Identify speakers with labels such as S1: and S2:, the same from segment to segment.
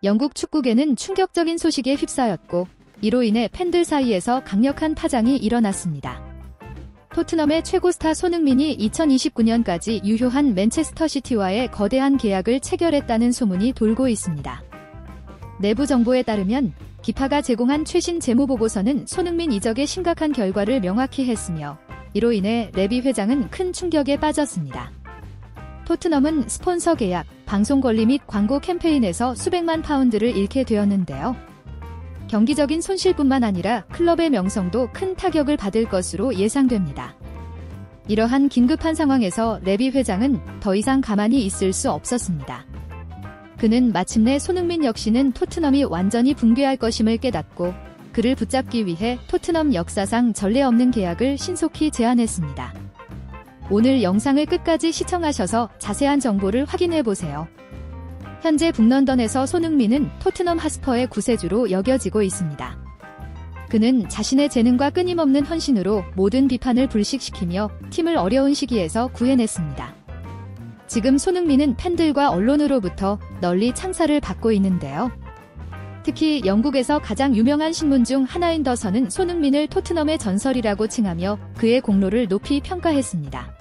S1: 영국 축구계는 충격적인 소식에 휩싸였고 이로 인해 팬들 사이에서 강력한 파장이 일어났습니다. 토트넘의 최고 스타 손흥민이 2029년까지 유효한 맨체스터 시티와의 거대한 계약을 체결했다는 소문이 돌고 있습니다. 내부 정보에 따르면 기파가 제공한 최신 재무보고서는 손흥민 이적의 심각한 결과를 명확히 했으며 이로 인해 레비 회장은 큰 충격에 빠졌습니다. 토트넘은 스폰서 계약, 방송 권리 및 광고 캠페인에서 수백만 파운드를 잃게 되었는데요. 경기적인 손실뿐만 아니라 클럽의 명성도 큰 타격을 받을 것으로 예상됩니다. 이러한 긴급한 상황에서 레비 회장은 더 이상 가만히 있을 수 없었습니다. 그는 마침내 손흥민 역시는 토트넘이 완전히 붕괴할 것임을 깨닫고 그를 붙잡기 위해 토트넘 역사상 전례 없는 계약을 신속히 제안했습니다. 오늘 영상을 끝까지 시청하셔서 자세한 정보를 확인해보세요. 현재 북런던에서 손흥민은 토트넘 핫스퍼의 구세주로 여겨지고 있습니다. 그는 자신의 재능과 끊임없는 헌신으로 모든 비판을 불식시키며 팀을 어려운 시기에서 구해냈습니다. 지금 손흥민은 팬들과 언론으로부터 널리 창사를 받고 있는데요. 특히 영국에서 가장 유명한 신문 중 하나인 더 선은 손흥민을 토트넘의 전설이라고 칭하며 그의 공로를 높이 평가했습니다.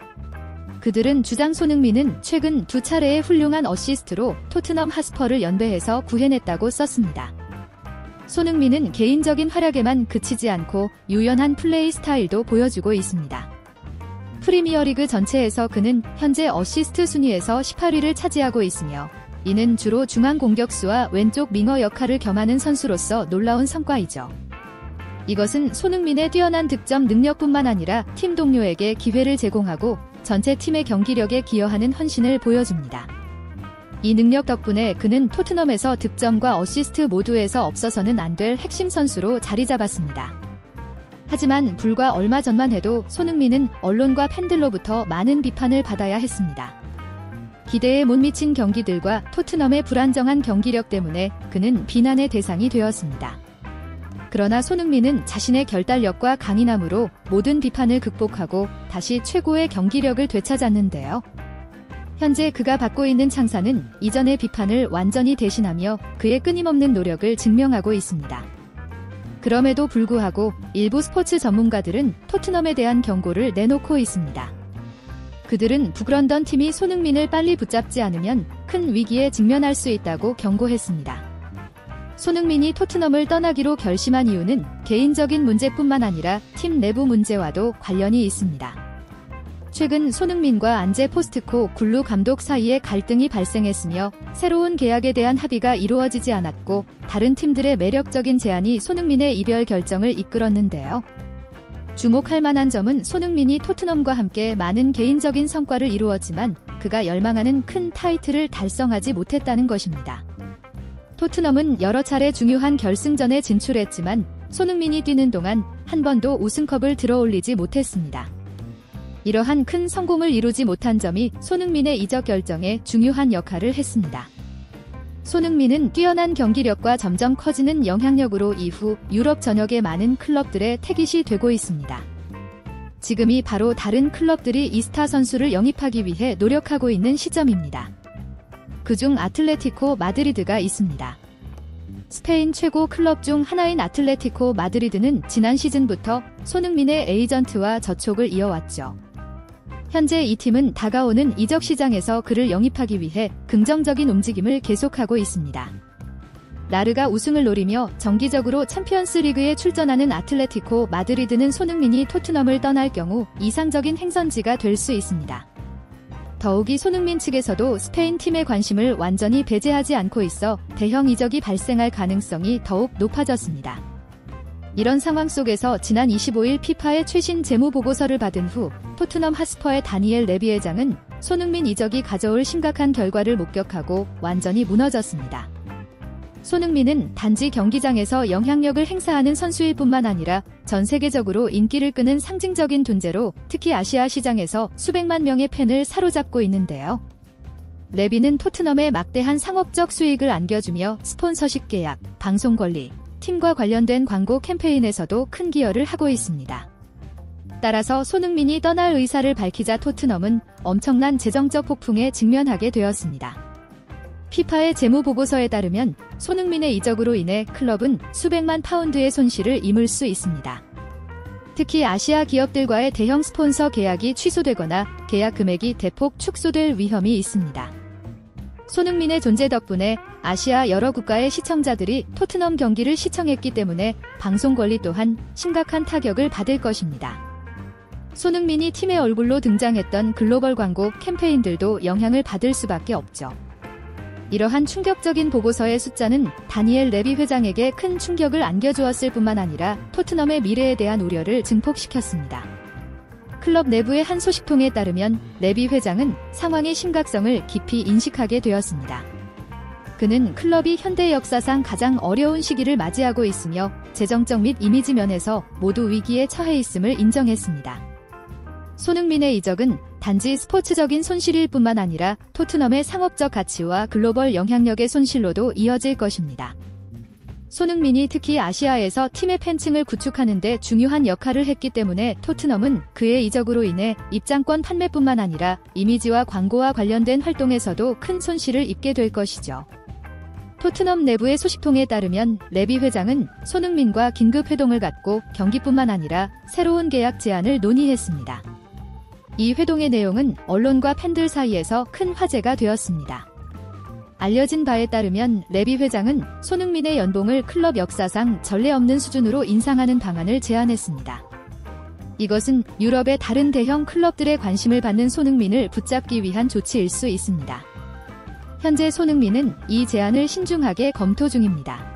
S1: 그들은 주장 손흥민은 최근 2차례의 훌륭한 어시스트로 토트넘 핫스퍼를 연배해서 구해냈다고 썼습니다. 손흥민은 개인적인 활약에만 그치지 않고 유연한 플레이 스타일도 보여주고 있습니다. 프리미어리그 전체에서 그는 현재 어시스트 순위에서 18위를 차지하고 있으며 이는 주로 중앙 공격수와 왼쪽 윙어 역할을 겸하는 선수로서 놀라운 성과이죠. 이것은 손흥민의 뛰어난 득점 능력뿐만 아니라 팀 동료에게 기회를 제공하고 전체 팀의 경기력에 기여하는 헌신을 보여줍니다. 이 능력 덕분에 그는 토트넘에서 득점과 어시스트 모두에서 없어서는 안 될 핵심 선수로 자리 잡았습니다. 하지만 불과 얼마 전만 해도 손흥민은 언론과 팬들로부터 많은 비판을 받아야 했습니다. 기대에 못 미친 경기들과 토트넘의 불안정한 경기력 때문에 그는 비난의 대상이 되었습니다. 그러나 손흥민은 자신의 결단력과 강인함으로 모든 비판을 극복하고 다시 최고의 경기력을 되찾았는데요. 현재 그가 받고 있는 창사는 이전의 비판을 완전히 대신하며 그의 끊임없는 노력을 증명하고 있습니다. 그럼에도 불구하고 일부 스포츠 전문가들은 토트넘에 대한 경고를 내놓고 있습니다. 그들은 북런던 팀이 손흥민을 빨리 붙잡지 않으면 큰 위기에 직면할 수 있다고 경고했습니다. 손흥민이 토트넘을 떠나기로 결심한 이유는 개인적인 문제뿐만 아니라 팀 내부 문제와도 관련이 있습니다. 최근 손흥민과 안제 포스트코 굴루 감독 사이에 갈등이 발생했으며 새로운 계약에 대한 합의가 이루어지지 않았고 다른 팀들의 매력적인 제안이 손흥민의 이별 결정을 이끌었는데요. 주목할 만한 점은 손흥민이 토트넘과 함께 많은 개인적인 성과를 이루었지만 그가 열망하는 큰 타이틀을 달성하지 못했다는 것입니다. 토트넘은 여러 차례 중요한 결승전에 진출했지만 손흥민이 뛰는 동안 한 번도 우승컵을 들어올리지 못했습니다. 이러한 큰 성공을 이루지 못한 점이 손흥민의 이적 결정에 중요한 역할을 했습니다. 손흥민은 뛰어난 경기력과 점점 커지는 영향력으로 이후 유럽 전역의 많은 클럽들의 태깃이 되고 있습니다. 지금이 바로 다른 클럽들이 이 스타 선수를 영입하기 위해 노력하고 있는 시점입니다. 그중 아틀레티코 마드리드가 있습니다. 스페인 최고 클럽 중 하나인 아틀레티코 마드리드는 지난 시즌부터 손흥민의 에이전트와 접촉을 이어왔죠. 현재 이 팀은 다가오는 이적 시장에서 그를 영입하기 위해 긍정적인 움직임을 계속하고 있습니다. 라르가 우승을 노리며 정기적으로 챔피언스 리그에 출전하는 아틀레티코 마드리드는 손흥민이 토트넘을 떠날 경우 이상적인 행선지가 될 수 있습니다. 더욱이 손흥민 측에서도 스페인 팀의 관심을 완전히 배제하지 않고 있어 대형 이적이 발생할 가능성이 더욱 높아졌습니다. 이런 상황 속에서 지난 25일 피파의 최신 재무 보고서를 받은 후 토트넘 핫스퍼의 다니엘 레비 회장은 손흥민 이적이 가져올 심각한 결과를 목격하고 완전히 무너졌습니다. 손흥민은 단지 경기장에서 영향력을 행사하는 선수일 뿐만 아니라 전 세계적으로 인기를 끄는 상징적인 존재로 특히 아시아 시장에서 수백만 명의 팬을 사로잡고 있는데요. 레비는 토트넘에 막대한 상업적 수익을 안겨주며 스폰서십 계약, 방송 권리, 팀과 관련된 광고 캠페인에서도 큰 기여를 하고 있습니다. 따라서 손흥민이 떠날 의사를 밝히자 토트넘은 엄청난 재정적 폭풍에 직면하게 되었습니다. 피파의 재무보고서에 따르면 손흥민의 이적으로 인해 클럽은 수백만 파운드의 손실을 입을 수 있습니다. 특히 아시아 기업들과의 대형 스폰서 계약이 취소되거나 계약 금액이 대폭 축소될 위험이 있습니다. 손흥민의 존재 덕분에 아시아 여러 국가의 시청자들이 토트넘 경기를 시청했기 때문에 방송 권리 또한 심각한 타격을 받을 것입니다. 손흥민이 팀의 얼굴로 등장했던 글로벌 광고 캠페인들도 영향을 받을 수밖에 없죠. 이러한 충격적인 보고서의 숫자는 다니엘 레비 회장에게 큰 충격을 안겨주었을 뿐만 아니라 토트넘의 미래에 대한 우려를 증폭시켰습니다. 클럽 내부의 한 소식통에 따르면 레비 회장은 상황의 심각성을 깊이 인식하게 되었습니다. 그는 클럽이 현대 역사상 가장 어려운 시기를 맞이하고 있으며 재정적 및 이미지 면에서 모두 위기에 처해 있음을 인정했습니다. 손흥민의 이적은 단지 스포츠적인 손실일 뿐만 아니라 토트넘의 상업적 가치와 글로벌 영향력의 손실로도 이어질 것입니다. 손흥민이 특히 아시아에서 팀의 팬층을 구축하는 데 중요한 역할을 했기 때문에 토트넘은 그의 이적으로 인해 입장권 판매뿐만 아니라 이미지와 광고와 관련된 활동에서도 큰 손실을 입게 될 것이죠. 토트넘 내부의 소식통에 따르면 레비 회장은 손흥민과 긴급 회동을 갖고 경기뿐만 아니라 새로운 계약 제안을 논의했습니다. 이 회동의 내용은 언론과 팬들 사이에서 큰 화제가 되었습니다. 알려진 바에 따르면 레비 회장은 손흥민의 연봉을 클럽 역사상 전례 없는 수준으로 인상하는 방안을 제안했습니다. 이것은 유럽의 다른 대형 클럽들의 관심을 받는 손흥민을 붙잡기 위한 조치일 수 있습니다. 현재 손흥민은 이 제안을 신중하게 검토 중입니다.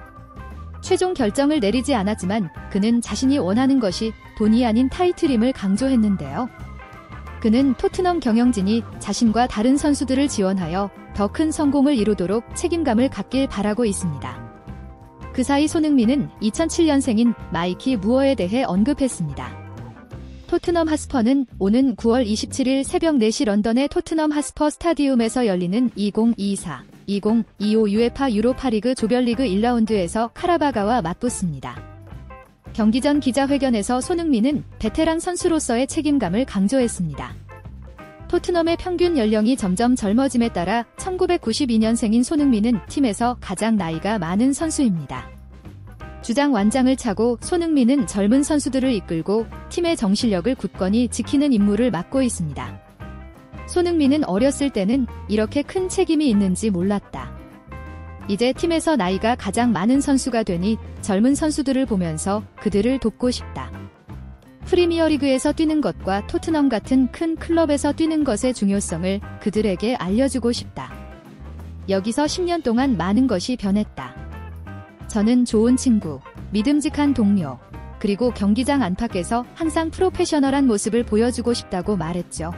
S1: 최종 결정을 내리지 않았지만 그는 자신이 원하는 것이 돈이 아닌 타이틀임을 강조했는데요. 그는 토트넘 경영진이 자신과 다른 선수들을 지원하여 더 큰 성공을 이루도록 책임감을 갖길 바라고 있습니다. 그 사이 손흥민은 2007년생인 마이키 무어에 대해 언급했습니다. 토트넘 핫스퍼는 오는 9월 27일 새벽 4시 런던의 토트넘 핫스퍼 스타디움에서 열리는 2024-2025 UEFA 유로파리그 조별리그 1라운드에서 카라바가와 맞붙습니다. 경기 전 기자회견에서 손흥민은 베테랑 선수로서의 책임감을 강조했습니다. 토트넘의 평균 연령이 점점 젊어짐에 따라 1992년생인 손흥민은 팀에서 가장 나이가 많은 선수입니다. 주장 완장을 차고 손흥민은 젊은 선수들을 이끌고 팀의 정신력을 굳건히 지키는 임무를 맡고 있습니다. 손흥민은 어렸을 때는 이렇게 큰 책임이 있는지 몰랐다. 이제 팀에서 나이가 가장 많은 선수가 되니 젊은 선수들을 보면서 그들을 돕고 싶다. 프리미어리그에서 뛰는 것과 토트넘 같은 큰 클럽에서 뛰는 것의 중요성을 그들에게 알려주고 싶다. 여기서 10년 동안 많은 것이 변했다. 저는 좋은 친구, 믿음직한 동료, 그리고 경기장 안팎에서 항상 프로페셔널한 모습을 보여주고 싶다고 말했죠.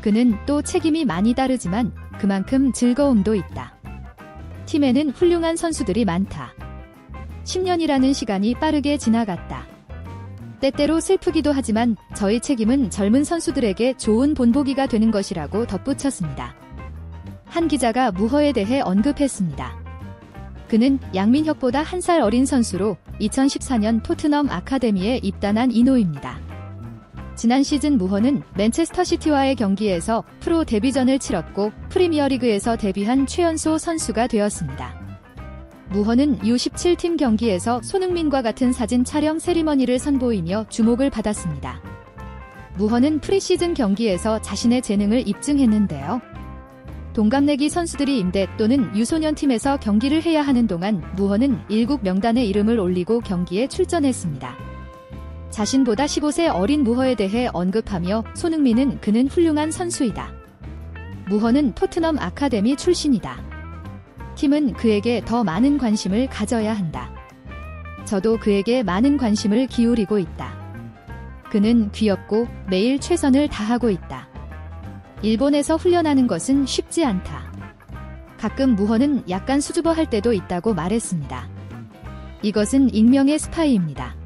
S1: 그는 또 책임이 많이 다르지만 그만큼 즐거움도 있다. 팀에는 훌륭한 선수들이 많다. 10년이라는 시간이 빠르게 지나갔다. 때때로 슬프기도 하지만 저희 책임은 젊은 선수들에게 좋은 본보기가 되는 것이라고 덧붙였습니다. 한 기자가 무허에 대해 언급했습니다. 그는 양민혁보다 한 살 어린 선수로 2014년 토트넘 아카데미에 입단한 이노입니다. 지난 시즌 무허는 맨체스터 시티와의 경기에서 프로 데뷔전을 치렀고 프리미어리그에서 데뷔한 최연소 선수가 되었습니다. 무허는 U17팀 경기에서 손흥민과 같은 사진 촬영 세리머니를 선보이며 주목을 받았습니다. 무허는 프리시즌 경기에서 자신의 재능을 입증했는데요. 동갑내기 선수들이 임대 또는 유소년팀에서 경기를 해야 하는 동안 무허는 7 명단에 이름을 올리고 경기에 출전했습니다. 자신보다 15세 어린 무허에 대해 언급하며 손흥민은 그는 훌륭한 선수이다. 무허는 토트넘 아카데미 출신이다. 팀은 그에게 더 많은 관심을 가져야 한다. 저도 그에게 많은 관심을 기울이고 있다. 그는 귀엽고 매일 최선을 다하고 있다. 일본에서 훈련하는 것은 쉽지 않다. 가끔 무허는 약간 수줍어할 때도 있다고 말했습니다. 이것은 익명의 스파이입니다.